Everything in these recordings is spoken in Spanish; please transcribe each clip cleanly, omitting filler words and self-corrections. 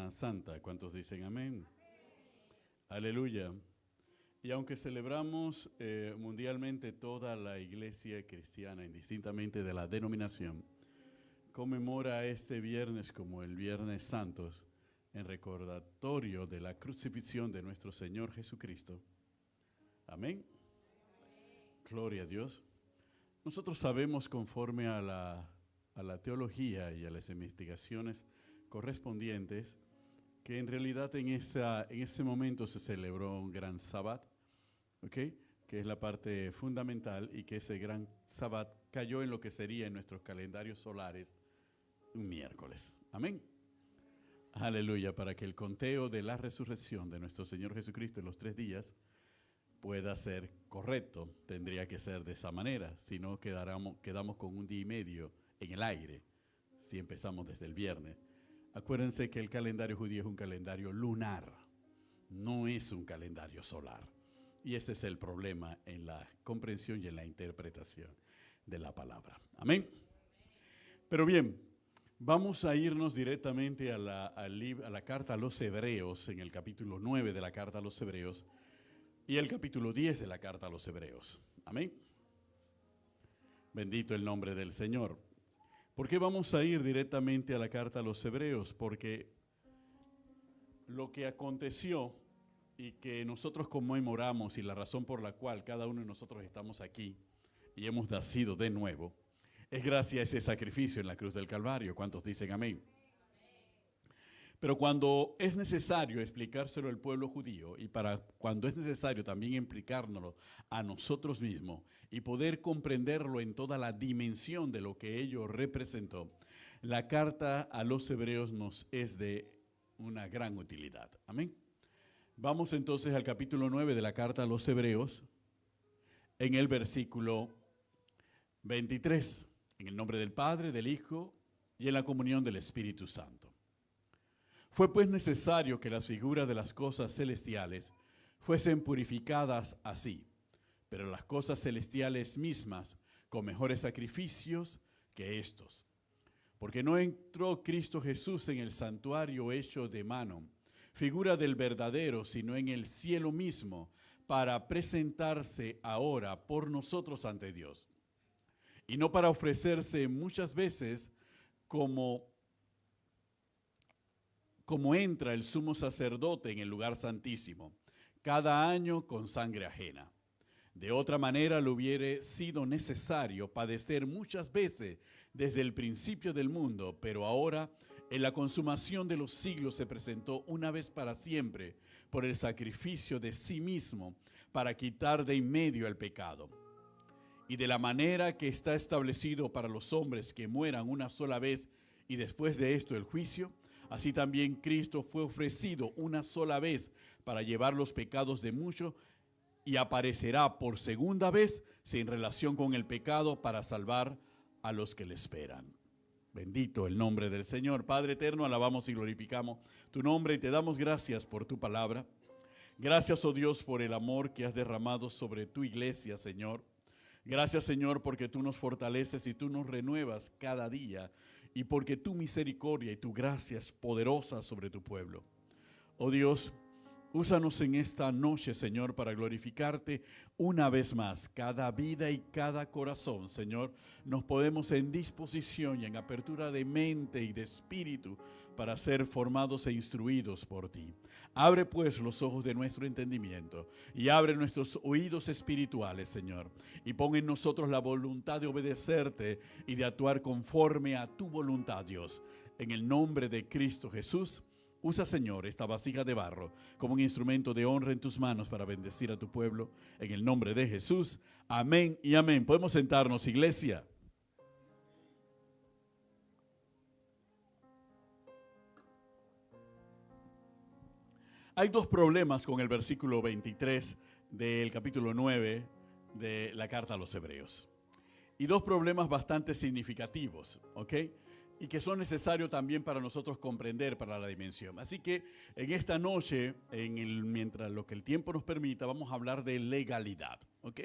Semana Santa. ¿Cuántos dicen amén? Aleluya. Y aunque celebramos mundialmente, toda la iglesia cristiana, indistintamente de la denominación, conmemora este viernes como el Viernes Santos, en recordatorio de la crucifixión de nuestro Señor Jesucristo. Amén. Gloria a Dios. Nosotros sabemos, conforme a la teología y a las investigaciones correspondientes, que en realidad en ese momento se celebró un gran sabbat, ¿okay? Que es la parte fundamental, y que ese gran sabbat cayó en lo que sería en nuestros calendarios solares un miércoles. Amén. Aleluya, para que el conteo de la resurrección de nuestro Señor Jesucristo en los 3 días pueda ser correcto, tendría que ser de esa manera, si no quedamos con un día y medio en el aire, si empezamos desde el viernes. Acuérdense que el calendario judío es un calendario lunar, no es un calendario solar. Y ese es el problema en la comprensión y en la interpretación de la palabra. Amén. Pero bien, vamos a irnos directamente a la carta a los Hebreos, en el capítulo 9 de la carta a los Hebreos, y el capítulo 10 de la carta a los Hebreos. Amén. Bendito el nombre del Señor. ¿Por qué vamos a ir directamente a la carta a los Hebreos? Porque lo que aconteció y que nosotros conmemoramos, y la razón por la cual cada uno de nosotros estamos aquí y hemos nacido de nuevo, es gracias a ese sacrificio en la cruz del Calvario. ¿Cuántos dicen amén? Pero cuando es necesario explicárselo al pueblo judío, y cuando es necesario también implicárnoslo a nosotros mismos y poder comprenderlo en toda la dimensión de lo que ello representó, la carta a los Hebreos nos es de una gran utilidad. Amén. Vamos entonces al capítulo 9 de la carta a los Hebreos, en el versículo 23, en el nombre del Padre, del Hijo y en la comunión del Espíritu Santo. Fue pues necesario que las figuras de las cosas celestiales fuesen purificadas así, pero las cosas celestiales mismas con mejores sacrificios que estos. Porque no entró Cristo Jesús en el santuario hecho de mano, figura del verdadero, sino en el cielo mismo, para presentarse ahora por nosotros ante Dios. Y no para ofrecerse muchas veces como entra el sumo sacerdote en el lugar santísimo, cada año con sangre ajena. De otra manera le hubiere sido necesario padecer muchas veces desde el principio del mundo, pero ahora en la consumación de los siglos se presentó una vez para siempre por el sacrificio de sí mismo para quitar de en medio el pecado. Y de la manera que está establecido para los hombres que mueran una sola vez y después de esto el juicio, así también Cristo fue ofrecido una sola vez para llevar los pecados de muchos, y aparecerá por segunda vez sin relación con el pecado para salvar a los que le esperan. Bendito el nombre del Señor. Padre eterno, alabamos y glorificamos tu nombre y te damos gracias por tu palabra. Gracias, oh Dios, por el amor que has derramado sobre tu iglesia, Señor. Gracias, Señor, porque tú nos fortaleces y tú nos renuevas cada día, y porque tu misericordia y tu gracia es poderosa sobre tu pueblo. Oh Dios, úsanos en esta noche, Señor, para glorificarte una vez más. Cada vida y cada corazón, Señor, nos ponemos en disposición y en apertura de mente y de espíritu para ser formados e instruidos por ti. Abre pues los ojos de nuestro entendimiento y abre nuestros oídos espirituales, Señor, y pon en nosotros la voluntad de obedecerte y de actuar conforme a tu voluntad, Dios. En el nombre de Cristo Jesús, usa, Señor, esta vasija de barro como un instrumento de honra en tus manos para bendecir a tu pueblo. En el nombre de Jesús, amén y amén. Podemos sentarnos, iglesia. Hay 2 problemas con el versículo 23 del capítulo 9 de la carta a los Hebreos. Y 2 problemas bastante significativos, ¿ok? Y que son necesarios también para nosotros comprender para la dimensión. Así que en esta noche, mientras lo que el tiempo nos permita, vamos a hablar de legalidad, ¿ok?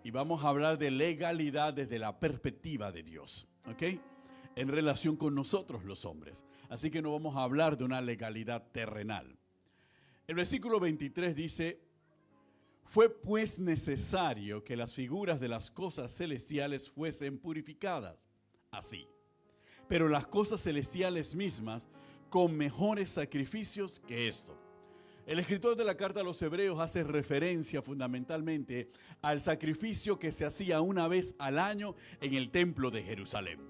Y vamos a hablar de legalidad desde la perspectiva de Dios, ¿ok? en relación con nosotros los hombres. Así que no vamos a hablar de una legalidad terrenal. El versículo 23 dice: fue pues necesario que las figuras de las cosas celestiales fuesen purificadas así, pero las cosas celestiales mismas con mejores sacrificios que esto. El escritor de la carta a los Hebreos hace referencia fundamentalmente al sacrificio que se hacía una vez al año en el templo de Jerusalén.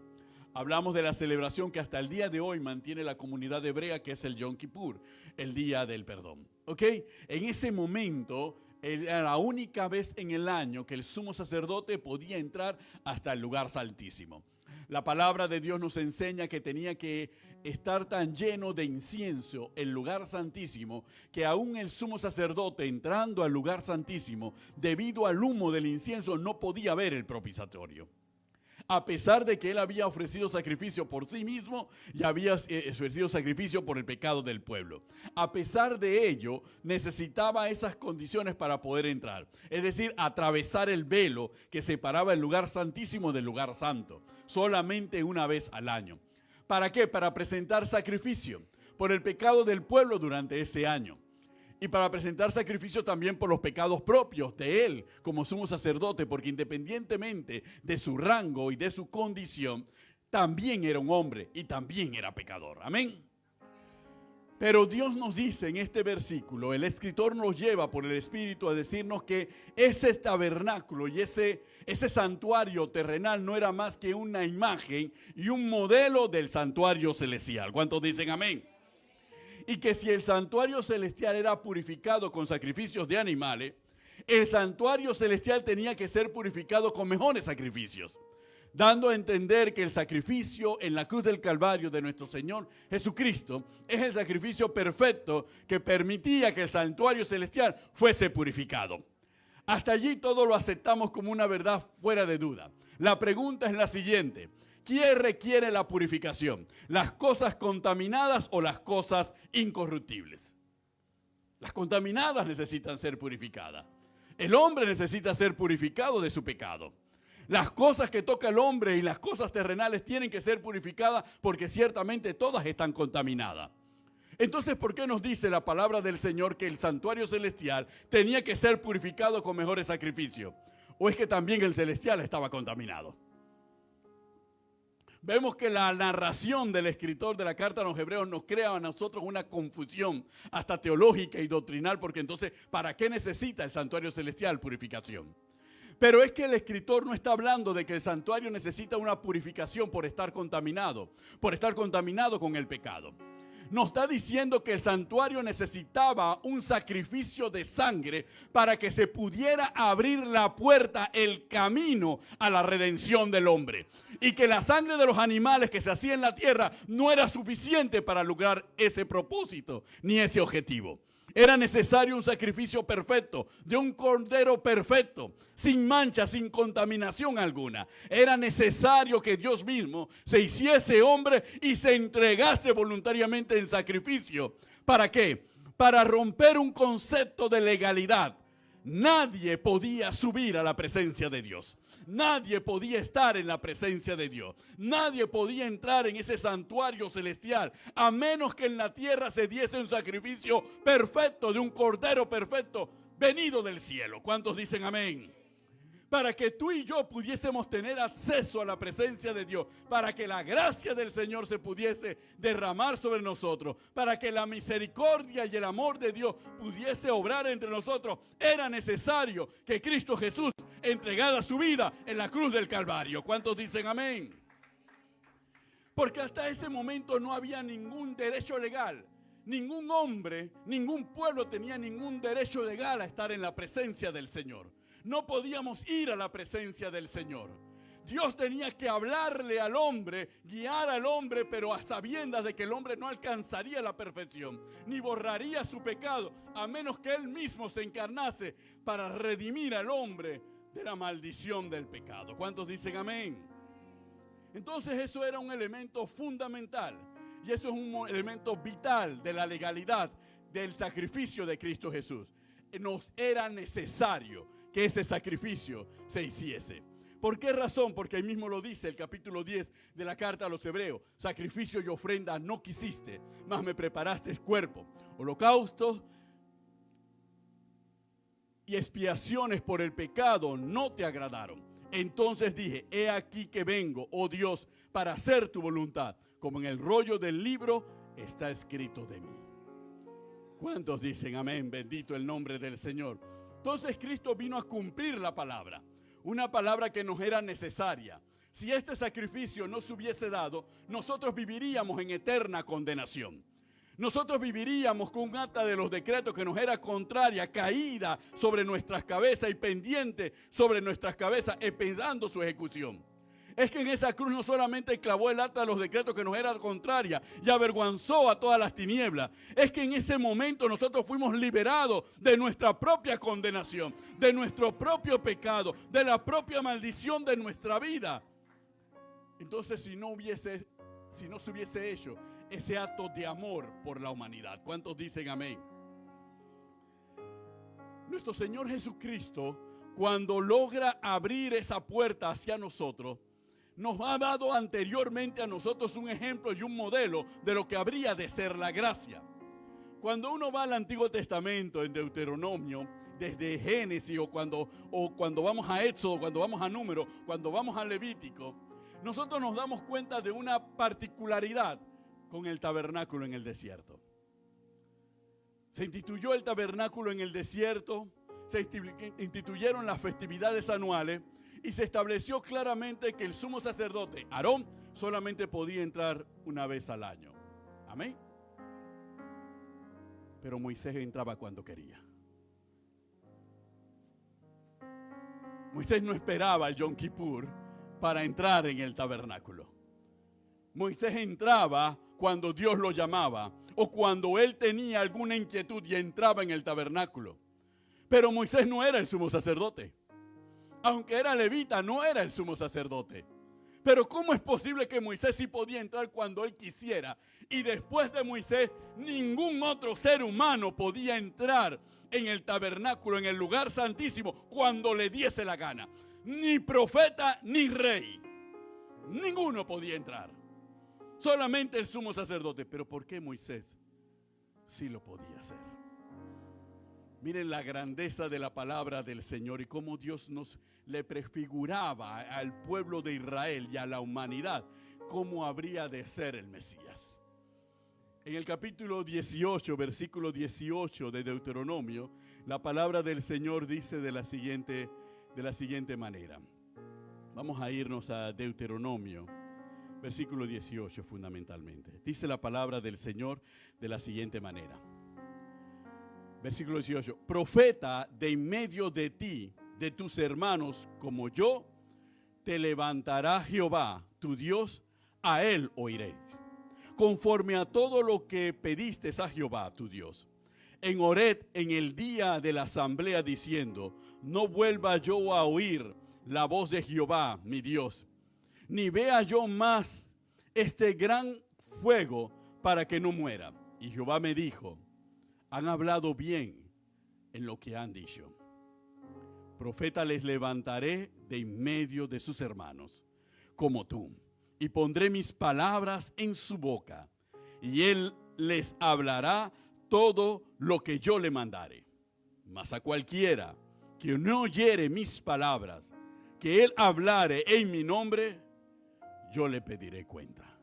Hablamos de la celebración que hasta el día de hoy mantiene la comunidad hebrea, que es el Yom Kippur, el día del perdón. ¿Ok? En ese momento era la única vez en el año que el sumo sacerdote podía entrar hasta el lugar santísimo. La palabra de Dios nos enseña que tenía que estar tan lleno de incienso el lugar santísimo que aún el sumo sacerdote entrando al lugar santísimo, debido al humo del incienso, no podía ver el propiciatorio. A pesar de que él había ofrecido sacrificio por sí mismo y había ofrecido sacrificio por el pecado del pueblo. A pesar de ello, necesitaba esas condiciones para poder entrar. Es decir, atravesar el velo que separaba el lugar santísimo del lugar santo. Solamente una vez al año. ¿Para qué? Para presentar sacrificio por el pecado del pueblo durante ese año. Y para presentar sacrificio también por los pecados propios de él como sumo sacerdote, porque independientemente de su rango y de su condición, también era un hombre y también era pecador. Amén. Pero Dios nos dice en este versículo, el escritor nos lleva por el Espíritu a decirnos que ese tabernáculo y ese santuario terrenal no era más que una imagen y un modelo del santuario celestial. ¿Cuántos dicen amén? Y que si el santuario celestial era purificado con sacrificios de animales, el santuario celestial tenía que ser purificado con mejores sacrificios, dando a entender que el sacrificio en la cruz del Calvario de nuestro Señor Jesucristo es el sacrificio perfecto que permitía que el santuario celestial fuese purificado. Hasta allí todo lo aceptamos como una verdad fuera de duda. La pregunta es la siguiente: ¿quién requiere la purificación? ¿Las cosas contaminadas o las cosas incorruptibles? Las contaminadas necesitan ser purificadas. El hombre necesita ser purificado de su pecado. Las cosas que toca el hombre y las cosas terrenales tienen que ser purificadas porque ciertamente todas están contaminadas. Entonces, ¿por qué nos dice la palabra del Señor que el santuario celestial tenía que ser purificado con mejores sacrificios? ¿O es que también el celestial estaba contaminado? Vemos que la narración del escritor de la carta a los Hebreos nos crea a nosotros una confusión hasta teológica y doctrinal, porque entonces, ¿para qué necesita el santuario celestial purificación? Pero es que el escritor no está hablando de que el santuario necesita una purificación por estar contaminado con el pecado. Nos está diciendo que el santuario necesitaba un sacrificio de sangre para que se pudiera abrir la puerta, el camino a la redención del hombre. Y que la sangre de los animales que se hacía en la tierra no era suficiente para lograr ese propósito ni ese objetivo. Era necesario un sacrificio perfecto, de un cordero perfecto, sin mancha, sin contaminación alguna. Era necesario que Dios mismo se hiciese hombre y se entregase voluntariamente en sacrificio. ¿Para qué? Para romper un concepto de legalidad. Nadie podía subir a la presencia de Dios. Nadie podía estar en la presencia de Dios. Nadie podía entrar en ese santuario celestial a menos que en la tierra se diese un sacrificio perfecto de un cordero perfecto venido del cielo. ¿Cuántos dicen amén? Para que tú y yo pudiésemos tener acceso a la presencia de Dios, para que la gracia del Señor se pudiese derramar sobre nosotros, para que la misericordia y el amor de Dios pudiese obrar entre nosotros, era necesario que Cristo Jesús entregara su vida en la cruz del Calvario. ¿Cuántos dicen amén? Porque hasta ese momento no había ningún derecho legal. Ningún hombre, ningún pueblo tenía ningún derecho legal a estar en la presencia del Señor. No podíamos ir a la presencia del Señor. Dios tenía que hablarle al hombre, guiar al hombre, pero a sabiendas de que el hombre no alcanzaría la perfección, ni borraría su pecado, a menos que Él mismo se encarnase para redimir al hombre de la maldición del pecado. ¿Cuántos dicen amén? Entonces eso era un elemento fundamental, y eso es un elemento vital de la legalidad del sacrificio de Cristo Jesús. Nos era necesario que ese sacrificio se hiciese. ¿Por qué razón? Porque ahí mismo lo dice el capítulo 10 de la carta a los Hebreos. Sacrificio y ofrenda no quisiste, mas me preparaste cuerpo. Holocaustos y expiaciones por el pecado no te agradaron. Entonces dije, he aquí que vengo, oh Dios, para hacer tu voluntad, como en el rollo del libro está escrito de mí. ¿Cuántos dicen amén? Bendito el nombre del Señor. Entonces Cristo vino a cumplir la palabra, una palabra que nos era necesaria. Si este sacrificio no se hubiese dado, nosotros viviríamos en eterna condenación. Nosotros viviríamos con un acta de los decretos que nos era contraria, caída sobre nuestras cabezas y pendiente sobre nuestras cabezas, esperando su ejecución. Es que en esa cruz no solamente clavó el acta de los decretos que nos era contraria y avergonzó a todas las tinieblas. Es que en ese momento nosotros fuimos liberados de nuestra propia condenación, de nuestro propio pecado, de la propia maldición de nuestra vida. Entonces, si no se hubiese hecho ese acto de amor por la humanidad. ¿Cuántos dicen amén? Nuestro Señor Jesucristo, cuando logra abrir esa puerta hacia nosotros, nos ha dado anteriormente a nosotros un ejemplo y un modelo de lo que habría de ser la gracia. Cuando uno va al Antiguo Testamento, en Deuteronomio, desde Génesis o cuando vamos a Éxodo, cuando vamos a Número, cuando vamos a Levítico, nosotros nos damos cuenta de una particularidad con el tabernáculo en el desierto. Se instituyó el tabernáculo en el desierto, se instituyeron las festividades anuales y se estableció claramente que el sumo sacerdote, Aarón, solamente podía entrar una vez al año. Amén. Pero Moisés entraba cuando quería. Moisés no esperaba el Yom Kippur para entrar en el tabernáculo. Moisés entraba cuando Dios lo llamaba o cuando él tenía alguna inquietud y entraba en el tabernáculo. Pero Moisés no era el sumo sacerdote. Aunque era levita, no era el sumo sacerdote. Pero ¿cómo es posible que Moisés sí podía entrar cuando él quisiera? Y después de Moisés, ningún otro ser humano podía entrar en el tabernáculo, en el lugar santísimo, cuando le diese la gana. Ni profeta ni rey. Ninguno podía entrar. Solamente el sumo sacerdote. ¿Pero por qué Moisés sí lo podía hacer? Miren la grandeza de la palabra del Señor y cómo Dios nos le prefiguraba al pueblo de Israel y a la humanidad cómo habría de ser el Mesías. En el capítulo 18, versículo 18 de Deuteronomio, la palabra del Señor dice de la siguiente manera. Vamos a irnos a Deuteronomio, versículo 18 fundamentalmente. Dice la palabra del Señor de la siguiente manera. Versículo 18. Profeta de en medio de ti, de tus hermanos, como yo, te levantará Jehová, tu Dios, a él oiréis. Conforme a todo lo que pediste a Jehová, tu Dios. En Horeb, en el día de la asamblea, diciendo, no vuelva yo a oír la voz de Jehová, mi Dios, ni vea yo más este gran fuego para que no muera. Y Jehová me dijo, han hablado bien en lo que han dicho. Profeta les levantaré de en medio de sus hermanos, como tú, y pondré mis palabras en su boca, y él les hablará todo lo que yo le mandare. Mas a cualquiera que no oyere mis palabras, que él hablare en mi nombre, yo le pediré cuenta.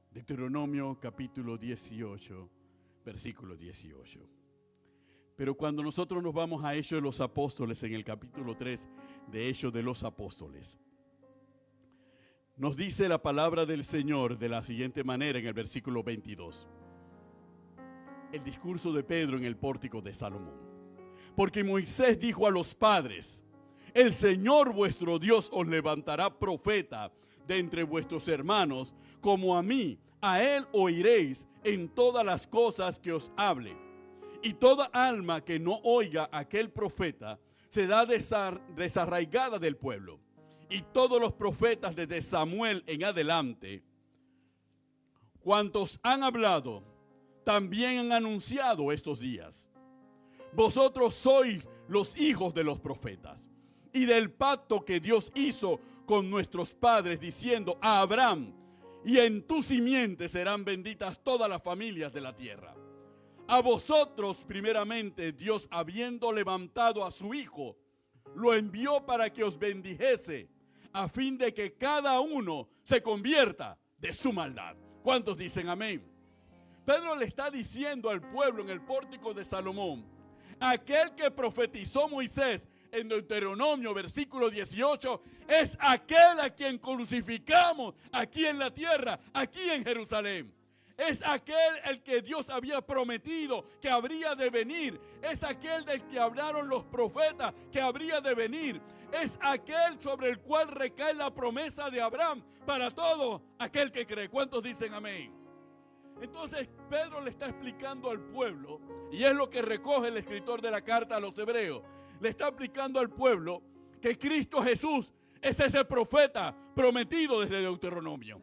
Deuteronomio capítulo 18, versículo 18. Pero cuando nosotros nos vamos a Hechos de los Apóstoles, en el capítulo 3 de Hechos de los Apóstoles, nos dice la palabra del Señor de la siguiente manera en el versículo 22. El discurso de Pedro en el pórtico de Salomón. Porque Moisés dijo a los padres, el Señor vuestro Dios os levantará profeta de entre vuestros hermanos, como a mí, a él oiréis en todas las cosas que os hable. Y toda alma que no oiga a aquel profeta será desarraigada del pueblo. Y todos los profetas desde Samuel en adelante, cuantos han hablado, también han anunciado estos días. Vosotros sois los hijos de los profetas y del pacto que Dios hizo con nuestros padres, diciendo a Abraham: y en tu simiente serán benditas todas las familias de la tierra. A vosotros, primeramente, Dios, habiendo levantado a su Hijo, lo envió para que os bendijese, a fin de que cada uno se convierta de su maldad. ¿Cuántos dicen amén? Pedro le está diciendo al pueblo en el pórtico de Salomón: aquel que profetizó Moisés en Deuteronomio versículo 18 es aquel a quien crucificamos aquí en la tierra, aquí en Jerusalén. Es aquel el que Dios había prometido que habría de venir. Es aquel del que hablaron los profetas que habría de venir. Es aquel sobre el cual recae la promesa de Abraham para todo aquel que cree. ¿Cuántos dicen amén? Entonces Pedro le está explicando al pueblo, y es lo que recoge el escritor de la carta a los hebreos. Le está explicando al pueblo que Cristo Jesús es ese profeta prometido desde Deuteronomio.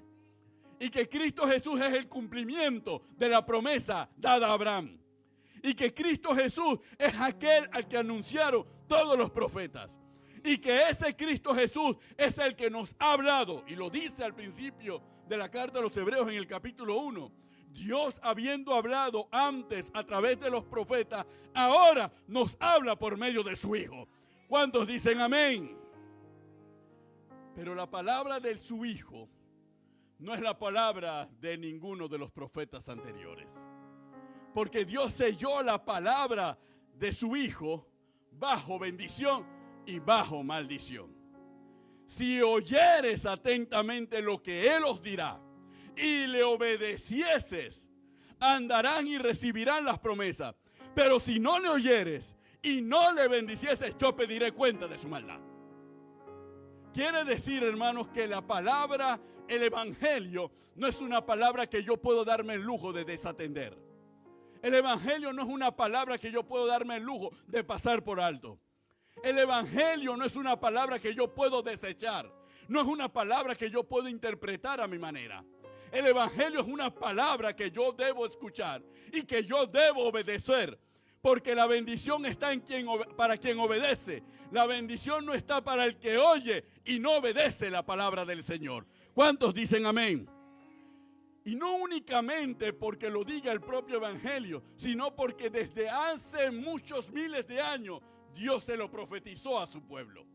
Y que Cristo Jesús es el cumplimiento de la promesa dada a Abraham. Y que Cristo Jesús es aquel al que anunciaron todos los profetas. Y que ese Cristo Jesús es el que nos ha hablado. Y lo dice al principio de la carta a los hebreos en el capítulo 1. Dios, habiendo hablado antes a través de los profetas, ahora nos habla por medio de su Hijo. ¿Cuántos dicen amén? Pero la palabra de su Hijo no es la palabra de ninguno de los profetas anteriores. Porque Dios selló la palabra de su Hijo bajo bendición y bajo maldición. Si oyeres atentamente lo que Él os dirá y le obedecieses, andarán y recibirán las promesas. Pero si no le oyeres y no le bendicieses, yo pediré cuenta de su maldad. Quiere decir, hermanos, que la palabra, el evangelio, no es una palabra que yo puedo darme el lujo de desatender. El evangelio no es una palabra que yo puedo darme el lujo de pasar por alto. El evangelio no es una palabra que yo puedo desechar. No es una palabra que yo puedo interpretar a mi manera. El evangelio es una palabra que yo debo escuchar y que yo debo obedecer. Porque la bendición está en para quien obedece. La bendición no está para el que oye y no obedece la palabra del Señor. ¿Cuántos dicen amén? Y no únicamente porque lo diga el propio evangelio, sino porque desde hace muchos miles de años Dios se lo profetizó a su pueblo.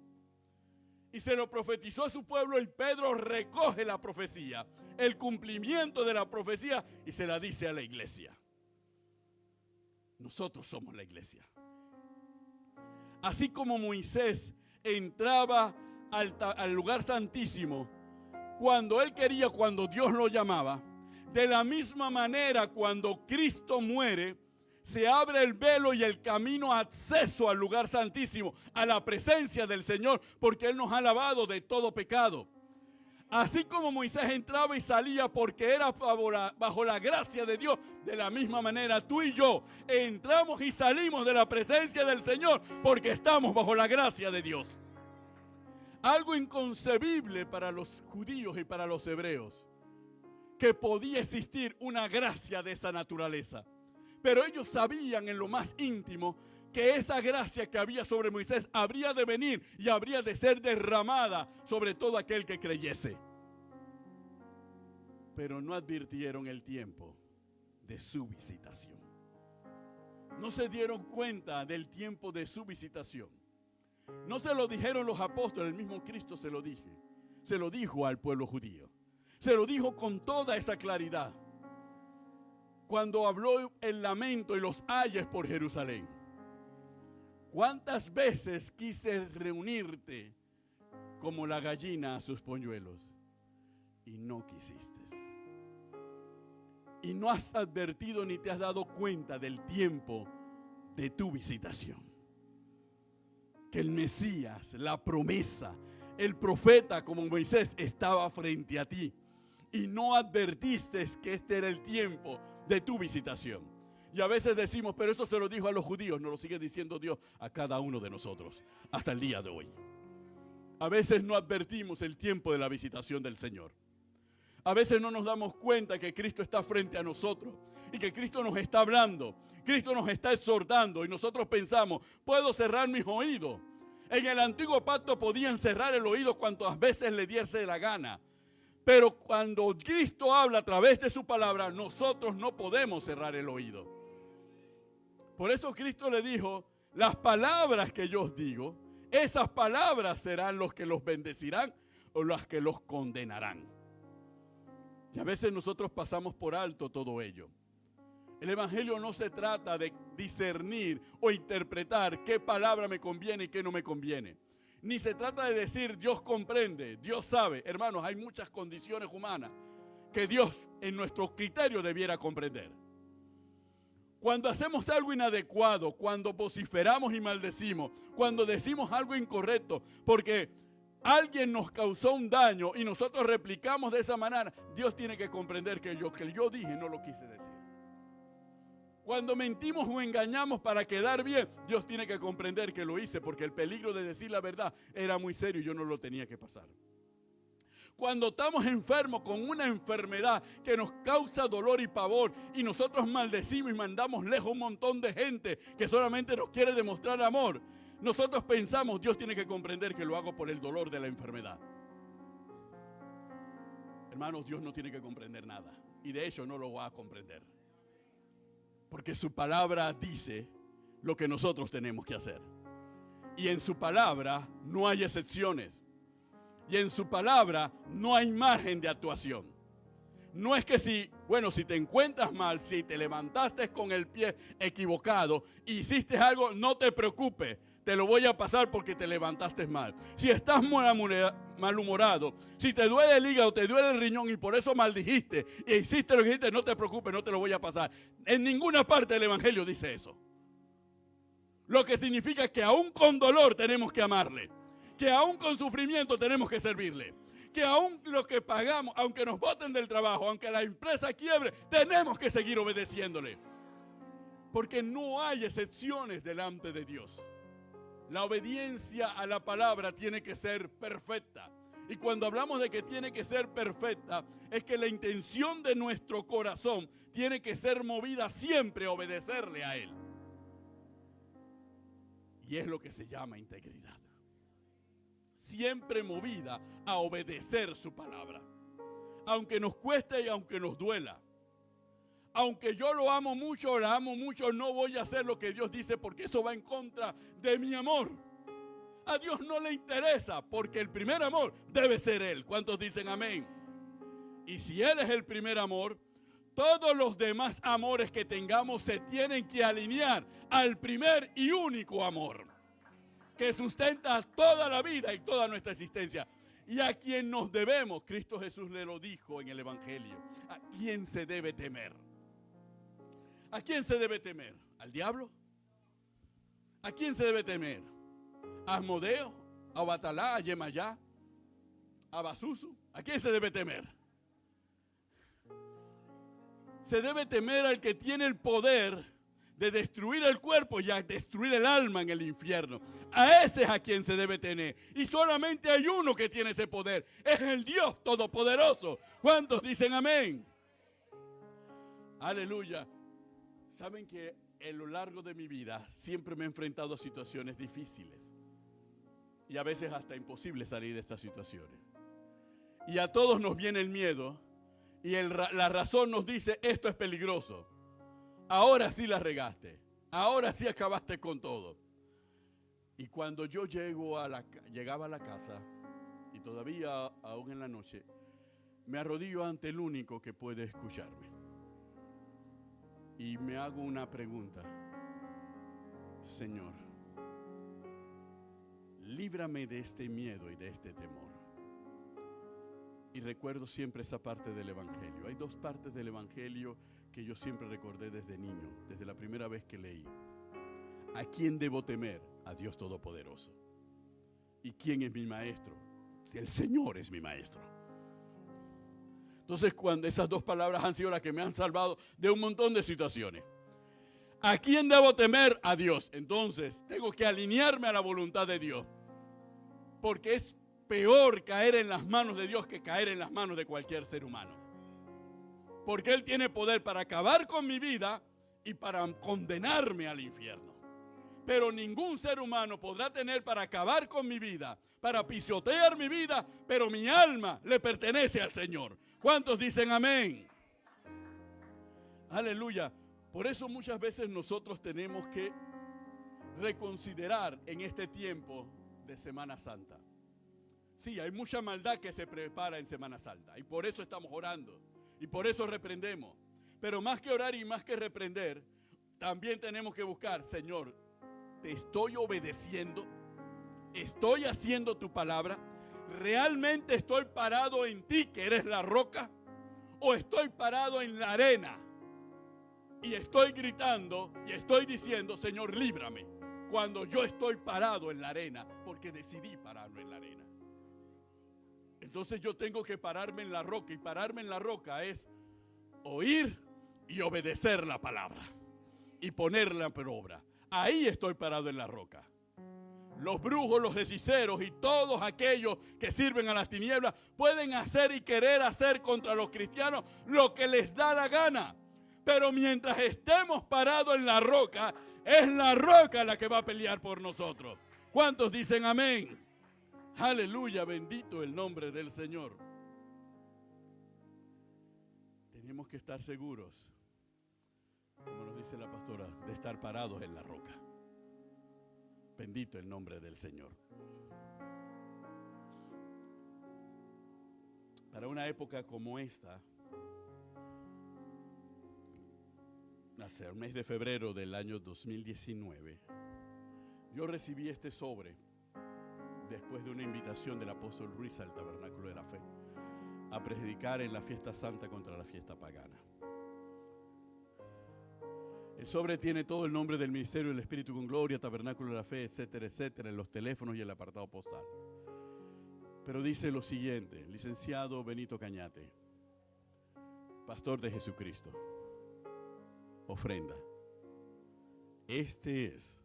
Y se lo profetizó a su pueblo, y Pedro recoge la profecía, el cumplimiento de la profecía, y se la dice a la iglesia. Nosotros somos la iglesia. Así como Moisés entraba al lugar santísimo cuando él quería, cuando Dios lo llamaba, de la misma manera cuando Cristo muere, se abre el velo y el camino acceso al lugar santísimo, a la presencia del Señor, porque Él nos ha lavado de todo pecado. Así como Moisés entraba y salía porque era bajo la gracia de Dios, de la misma manera tú y yo entramos y salimos de la presencia del Señor porque estamos bajo la gracia de Dios. Algo inconcebible para los judíos y para los hebreos, que podía existir una gracia de esa naturaleza. Pero ellos sabían en lo más íntimo que esa gracia que había sobre Moisés habría de venir y habría de ser derramada sobre todo aquel que creyese. Pero no advirtieron el tiempo de su visitación. No se dieron cuenta del tiempo de su visitación. No se lo dijeron los apóstoles, el mismo Cristo se lo dijo al pueblo judío. Se lo dijo con toda esa claridad cuando habló el lamento y los ayes por Jerusalén. ¿Cuántas veces quise reunirte como la gallina a sus polluelos y no quisiste? Y no has advertido ni te has dado cuenta del tiempo de tu visitación. Que el Mesías, la promesa, el profeta como Moisés estaba frente a ti y no advertiste que este era el tiempo de tu visitación. Y a veces decimos, pero eso se lo dijo a los judíos. Nos lo sigue diciendo Dios a cada uno de nosotros hasta el día de hoy. A veces no advertimos el tiempo de la visitación del Señor. A veces no nos damos cuenta que Cristo está frente a nosotros y que Cristo nos está hablando, Cristo nos está exhortando, y nosotros pensamos, puedo cerrar mis oídos En el antiguo pacto podían cerrar el oído cuantas veces le diese la gana. Pero cuando Cristo habla a través de su palabra, nosotros no podemos cerrar el oído. Por eso Cristo le dijo, las palabras que yo os digo, esas palabras serán los que los bendecirán o las que los condenarán. Y a veces nosotros pasamos por alto todo ello. El evangelio no se trata de discernir o interpretar qué palabra me conviene y qué no me conviene. Ni se trata de decir Dios comprende, Dios sabe. Hermanos, hay muchas condiciones humanas que Dios en nuestro criterio debiera comprender. Cuando hacemos algo inadecuado, cuando vociferamos y maldecimos, cuando decimos algo incorrecto, porque alguien nos causó un daño y nosotros replicamos de esa manera, Dios tiene que comprender que yo dije no lo quise decir. Cuando mentimos o engañamos para quedar bien, Dios tiene que comprender que lo hice porque el peligro de decir la verdad era muy serio y yo no lo tenía que pasar. Cuando estamos enfermos con una enfermedad que nos causa dolor y pavor y nosotros maldecimos y mandamos lejos un montón de gente que solamente nos quiere demostrar amor, nosotros pensamos, Dios tiene que comprender que lo hago por el dolor de la enfermedad. Hermanos, Dios no tiene que comprender nada y de hecho no lo va a comprender. Porque su palabra dice lo que nosotros tenemos que hacer. Y en su palabra no hay excepciones. Y en su palabra no hay margen de actuación. No es que si te encuentras mal, si te levantaste con el pie equivocado, hiciste algo, no te preocupes. Te lo voy a pasar porque te levantaste mal. Si estás malhumorado, si te duele el hígado, te duele el riñón y por eso maldijiste e hiciste lo que hiciste, no te preocupes, no te lo voy a pasar. En ninguna parte del evangelio dice eso. Lo que significa que aún con dolor tenemos que amarle, que aún con sufrimiento tenemos que servirle, que aún lo que pagamos, aunque nos boten del trabajo, aunque la empresa quiebre, tenemos que seguir obedeciéndole. Porque no hay excepciones delante de Dios. La obediencia a la palabra tiene que ser perfecta. Y cuando hablamos de que tiene que ser perfecta, es que la intención de nuestro corazón tiene que ser movida siempre a obedecerle a Él. Y es lo que se llama integridad. Siempre movida a obedecer su palabra. Aunque nos cueste y aunque nos duela. Aunque yo lo amo mucho o la amo mucho, no voy a hacer lo que Dios dice porque eso va en contra de mi amor. A Dios no le interesa porque el primer amor debe ser Él. ¿Cuántos dicen amén? Y si Él es el primer amor, todos los demás amores que tengamos se tienen que alinear al primer y único amor que sustenta toda la vida y toda nuestra existencia. Y a quien nos debemos, Cristo Jesús le lo dijo en el Evangelio, ¿a quién se debe temer? ¿A quién se debe temer? ¿Al diablo? ¿A quién se debe temer? ¿A Asmodeo? ¿A Batalá? ¿A Yemayá? ¿A Basusu? ¿A quién se debe temer? Se debe temer al que tiene el poder de destruir el cuerpo y a destruir el alma en el infierno. A ese es a quien se debe tener. Y solamente hay uno que tiene ese poder. Es el Dios Todopoderoso. ¿Cuántos dicen amén? Aleluya. Saben que a lo largo de mi vida siempre me he enfrentado a situaciones difíciles. Y a veces hasta imposible salir de estas situaciones. Y a todos nos viene el miedo. Y la razón nos dice, esto es peligroso. Ahora sí la regaste. Ahora sí acabaste con todo. Y cuando yo llegaba a la casa, y todavía aún en la noche, me arrodillo ante el único que puede escucharme. Y me hago una pregunta. Señor, líbrame de este miedo y de este temor. Y recuerdo siempre esa parte del Evangelio. Hay dos partes del Evangelio que yo siempre recordé desde niño, desde la primera vez que leí. ¿A quién debo temer? A Dios Todopoderoso. ¿Y quién es mi maestro? El Señor es mi maestro. Entonces, cuando esas dos palabras han sido las que me han salvado de un montón de situaciones. ¿A quién debo temer? A Dios. Entonces, tengo que alinearme a la voluntad de Dios. Porque es peor caer en las manos de Dios que caer en las manos de cualquier ser humano. Porque Él tiene poder para acabar con mi vida y para condenarme al infierno. pero ningún ser humano podrá tener para acabar con mi vida, para pisotear mi vida, pero mi alma le pertenece al Señor. ¿Cuántos dicen amén? Aleluya. Por eso muchas veces nosotros tenemos que reconsiderar en este tiempo de Semana Santa. Sí, hay mucha maldad que se prepara en Semana Santa y por eso estamos orando y por eso reprendemos. Pero más que orar y más que reprender, también tenemos que buscar, Señor, ¿te estoy obedeciendo? ¿Estoy haciendo tu palabra? ¿Realmente estoy parado en ti, que eres la roca? ¿O estoy parado en la arena? Y estoy gritando y estoy diciendo, Señor, líbrame, cuando yo estoy parado en la arena, porque decidí pararme en la arena. Entonces yo tengo que pararme en la roca, y pararme en la roca es oír y obedecer la palabra y ponerla por obra. Ahí estoy parado en la roca. Los brujos, los hechiceros y todos aquellos que sirven a las tinieblas pueden hacer y querer hacer contra los cristianos lo que les da la gana. Pero mientras estemos parados en la roca, es la roca la que va a pelear por nosotros. ¿Cuántos dicen amén? Aleluya, bendito el nombre del Señor. Tenemos que estar seguros, como nos dice la pastora, de estar parados en la roca. Bendito el nombre del Señor. Para una época como esta, hacia el mes de febrero del año 2019, yo recibí este sobre después de una invitación del apóstol Ruiz al Tabernáculo de la Fe a predicar en la fiesta santa contra la fiesta pagana. El sobre tiene todo el nombre del Ministerio del Espíritu con Gloria, Tabernáculo de la Fe, etcétera, etcétera, en los teléfonos y el apartado postal. Pero dice lo siguiente: licenciado Benito Cañate, pastor de Jesucristo, ofrenda. Este es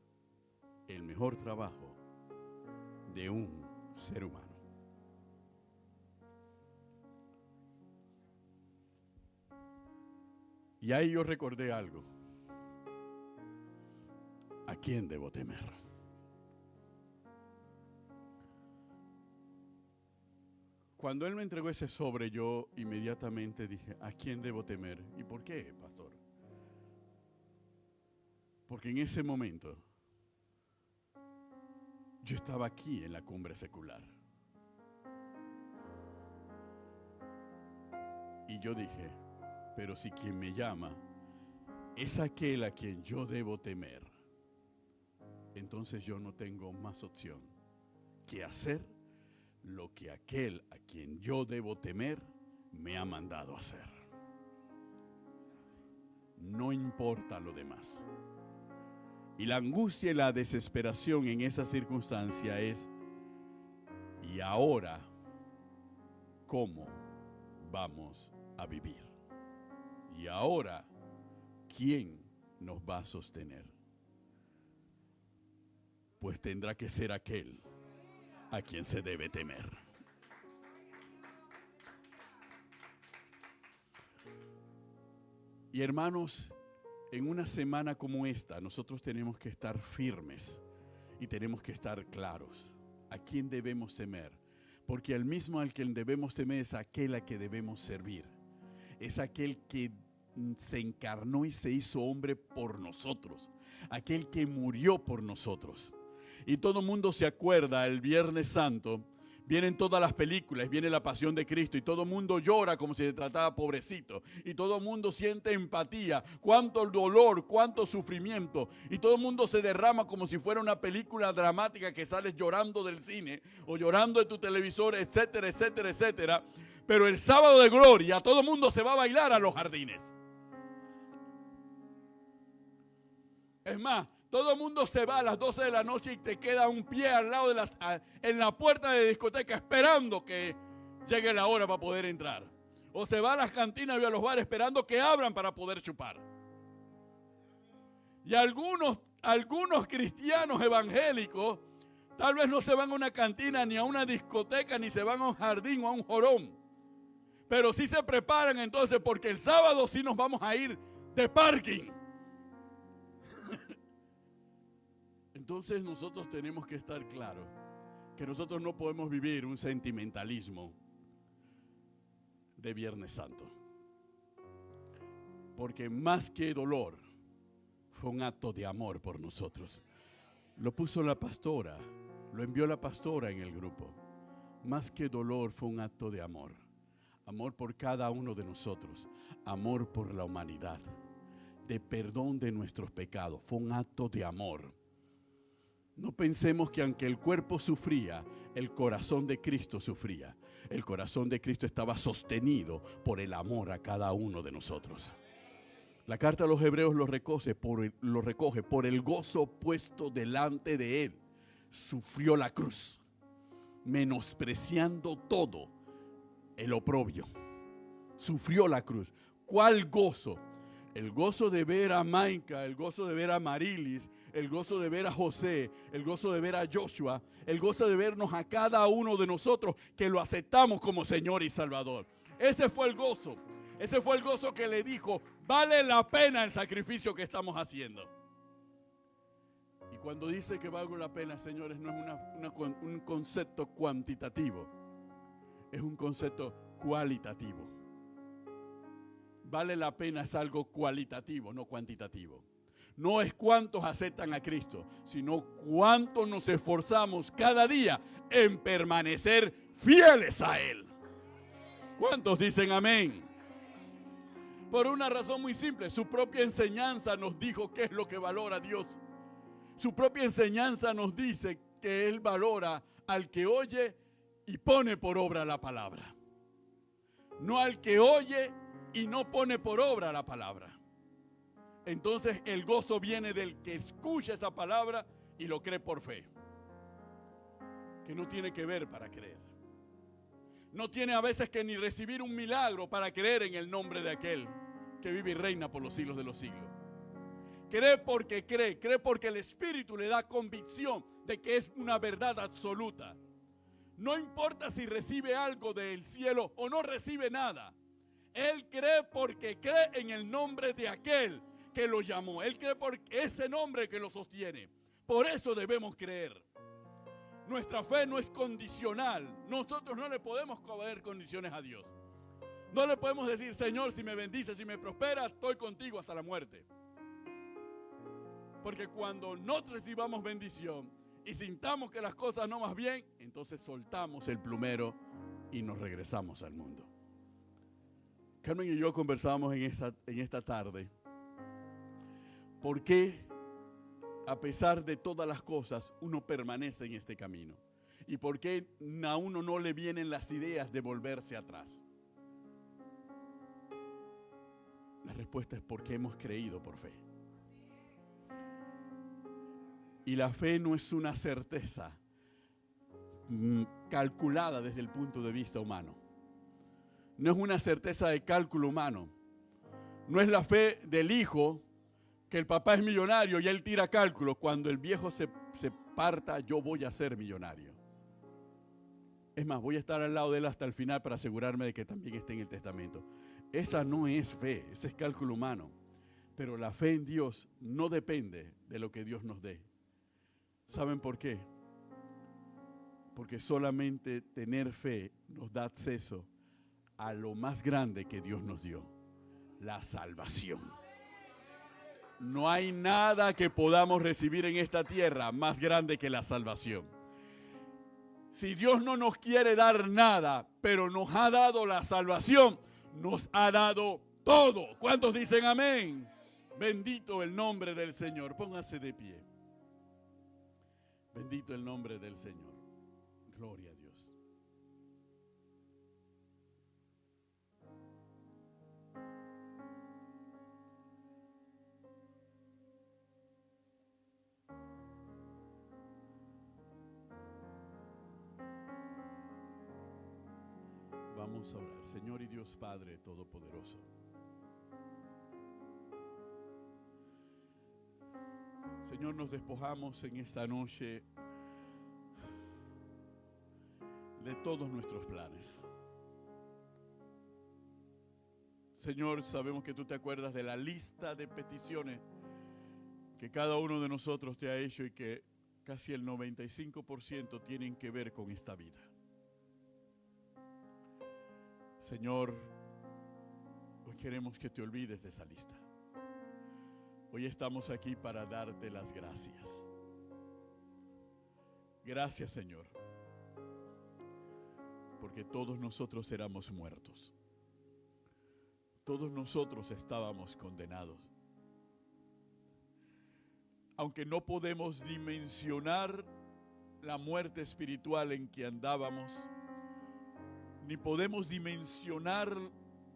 el mejor trabajo de un ser humano. Y ahí yo recordé algo. ¿A quién debo temer? Cuando él me entregó ese sobre, yo inmediatamente dije, ¿a quién debo temer? ¿Y por qué, pastor? Porque en ese momento yo estaba aquí en la cumbre secular. Y yo dije, pero si quien me llama es aquel a quien yo debo temer, entonces yo no tengo más opción que hacer lo que aquel a quien yo debo temer me ha mandado a hacer. No importa lo demás. Y la angustia y la desesperación en esa circunstancia es, ¿y ahora cómo vamos a vivir? ¿Y ahora quién nos va a sostener? Pues tendrá que ser aquel a quien se debe temer. Y hermanos, en una semana como esta, nosotros tenemos que estar firmes y tenemos que estar claros. ¿A quién debemos temer? Porque al mismo al que debemos temer es aquel a que debemos servir. Es aquel que se encarnó y se hizo hombre por nosotros. Aquel que murió por nosotros. Y todo el mundo se acuerda, el Viernes Santo, vienen todas las películas, viene la Pasión de Cristo y todo el mundo llora como si se tratara pobrecito. Y todo el mundo siente empatía, cuánto dolor, cuánto sufrimiento. Y todo el mundo se derrama como si fuera una película dramática que sales llorando del cine o llorando de tu televisor, etcétera, etcétera, etcétera. Pero el sábado de gloria todo el mundo se va a bailar a los jardines. Es más, todo el mundo se va a las 12 de la noche y te queda un pie al lado de en la puerta de la discoteca esperando que llegue la hora para poder entrar. O se va a las cantinas y a los bares esperando que abran para poder chupar. Y algunos cristianos evangélicos tal vez no se van a una cantina ni a una discoteca ni se van a un jardín o a un jorón. Pero sí se preparan entonces porque el sábado sí nos vamos a ir de parking. Entonces nosotros tenemos que estar claros que nosotros no podemos vivir un sentimentalismo de Viernes Santo. Porque más que dolor, fue un acto de amor por nosotros. Lo puso la pastora, lo envió la pastora en el grupo. Más que dolor, fue un acto de amor. Amor por cada uno de nosotros. Amor por la humanidad. De perdón de nuestros pecados. Fue un acto de amor. No pensemos que aunque el cuerpo sufría, el corazón de Cristo sufría. El corazón de Cristo estaba sostenido por el amor a cada uno de nosotros. La carta a los Hebreos lo recoge por el gozo puesto delante de él. Sufrió la cruz, menospreciando todo el oprobio. Sufrió la cruz. ¿Cuál gozo? El gozo de ver a Maica, el gozo de ver a Marilis, el gozo de ver a José, el gozo de ver a Joshua, el gozo de vernos a cada uno de nosotros que lo aceptamos como Señor y Salvador. Ese fue el gozo. Ese fue el gozo que le dijo, vale la pena el sacrificio que estamos haciendo. Y cuando dice que vale la pena, señores, no es un concepto cuantitativo, es un concepto cualitativo. Vale la pena es algo cualitativo, no cuantitativo. No es cuántos aceptan a Cristo, sino cuántos nos esforzamos cada día en permanecer fieles a Él. ¿Cuántos dicen amén? Por una razón muy simple, su propia enseñanza nos dijo qué es lo que valora Dios. Su propia enseñanza nos dice que Él valora al que oye y pone por obra la palabra. No al que oye y no pone por obra la palabra. Entonces el gozo viene del que escucha esa palabra y lo cree por fe. Que no tiene que ver para creer. No tiene a veces que ni recibir un milagro para creer en el nombre de aquel que vive y reina por los siglos de los siglos. Cree porque el Espíritu le da convicción de que es una verdad absoluta. No importa si recibe algo del cielo o no recibe nada. Él cree porque cree en el nombre de aquel que lo llamó. Él cree por ese nombre que lo sostiene. Por eso debemos creer. Nuestra fe no es condicional. Nosotros no le podemos poner condiciones a Dios. No le podemos decir, Señor, si me bendices, si me prosperas, estoy contigo hasta la muerte. Porque cuando no recibamos bendición y sintamos que las cosas no van bien, entonces soltamos el plumero y nos regresamos al mundo. Carmen y yo conversábamos en esta tarde. ¿Por qué, a pesar de todas las cosas, uno permanece en este camino? ¿Y por qué a uno no le vienen las ideas de volverse atrás? La respuesta es porque hemos creído por fe. Y la fe no es una certeza calculada desde el punto de vista humano. No es una certeza de cálculo humano. No es la fe del hijo que el papá es millonario y él tira cálculos. Cuando el viejo se parta, yo voy a ser millonario. Es más, voy a estar al lado de él hasta el final para asegurarme de que también esté en el testamento. Esa no es fe, ese es cálculo humano. Pero la fe en Dios no depende de lo que Dios nos dé. ¿Saben por qué? Porque solamente tener fe nos da acceso a lo más grande que Dios nos dio, la salvación. No hay nada que podamos recibir en esta tierra más grande que la salvación. Si Dios no nos quiere dar nada, pero nos ha dado la salvación, nos ha dado todo. ¿Cuántos dicen amén? Bendito el nombre del Señor. Pónganse de pie. Bendito el nombre del Señor. Gloria a Dios. Vamos a orar. Señor y Dios Padre Todopoderoso. Señor, nos despojamos en esta noche de todos nuestros planes. Señor, sabemos que tú te acuerdas de la lista de peticiones que cada uno de nosotros te ha hecho y que casi el 95% tienen que ver con esta vida. Señor, hoy queremos que te olvides de esa lista. Hoy estamos aquí para darte las gracias. Gracias, Señor, porque todos nosotros éramos muertos. Todos nosotros estábamos condenados. Aunque no podemos dimensionar la muerte espiritual en que andábamos, ni podemos dimensionar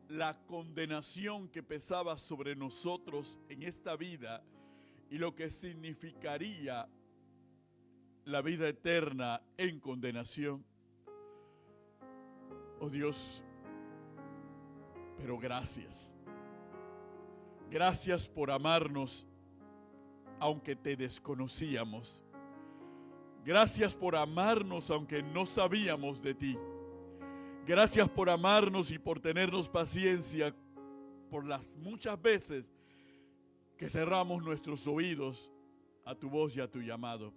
la condenación que pesaba sobre nosotros en esta vida y lo que significaría la vida eterna en condenación. Oh Dios, pero gracias. Gracias por amarnos aunque te desconocíamos. Gracias por amarnos aunque no sabíamos de ti. Gracias por amarnos y por tenernos paciencia por las muchas veces que cerramos nuestros oídos a tu voz y a tu llamado.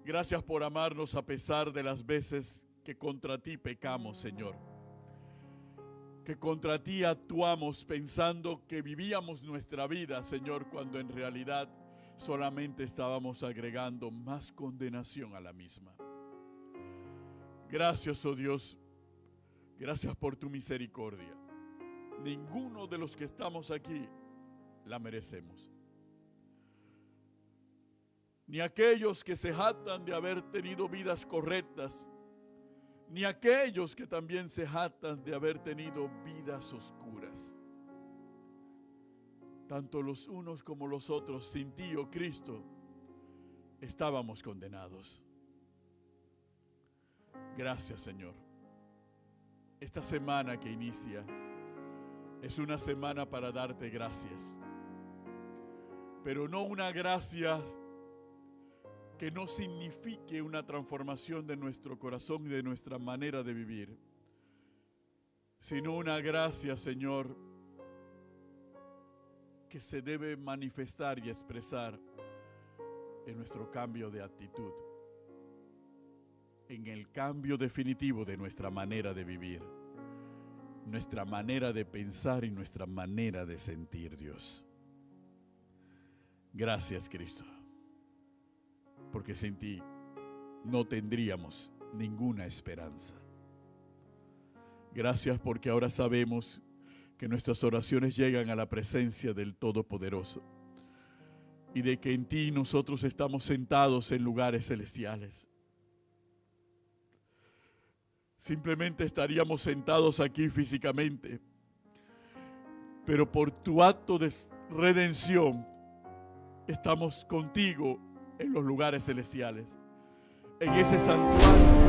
Gracias por amarnos a pesar de las veces que contra ti pecamos, Señor. Que contra ti actuamos pensando que vivíamos nuestra vida, Señor, cuando en realidad solamente estábamos agregando más condenación a la misma. Gracias, oh Dios, gracias por tu misericordia. Ninguno de los que estamos aquí la merecemos. Ni aquellos que se jactan de haber tenido vidas correctas, ni aquellos que también se jactan de haber tenido vidas oscuras. Tanto los unos como los otros, sin ti, oh Cristo, estábamos condenados. Gracias, Señor. Esta semana que inicia es una semana para darte gracias, pero no una gracia que no signifique una transformación de nuestro corazón y de nuestra manera de vivir, sino una gracia, Señor, que se debe manifestar y expresar en nuestro cambio de actitud, en el cambio definitivo de nuestra manera de vivir, nuestra manera de pensar y nuestra manera de sentir, Dios. Gracias, Cristo, porque sin ti no tendríamos ninguna esperanza. Gracias porque ahora sabemos que nuestras oraciones llegan a la presencia del Todopoderoso y de que en ti nosotros estamos sentados en lugares celestiales. Simplemente estaríamos sentados aquí físicamente, pero por tu acto de redención estamos contigo en los lugares celestiales, en ese santuario.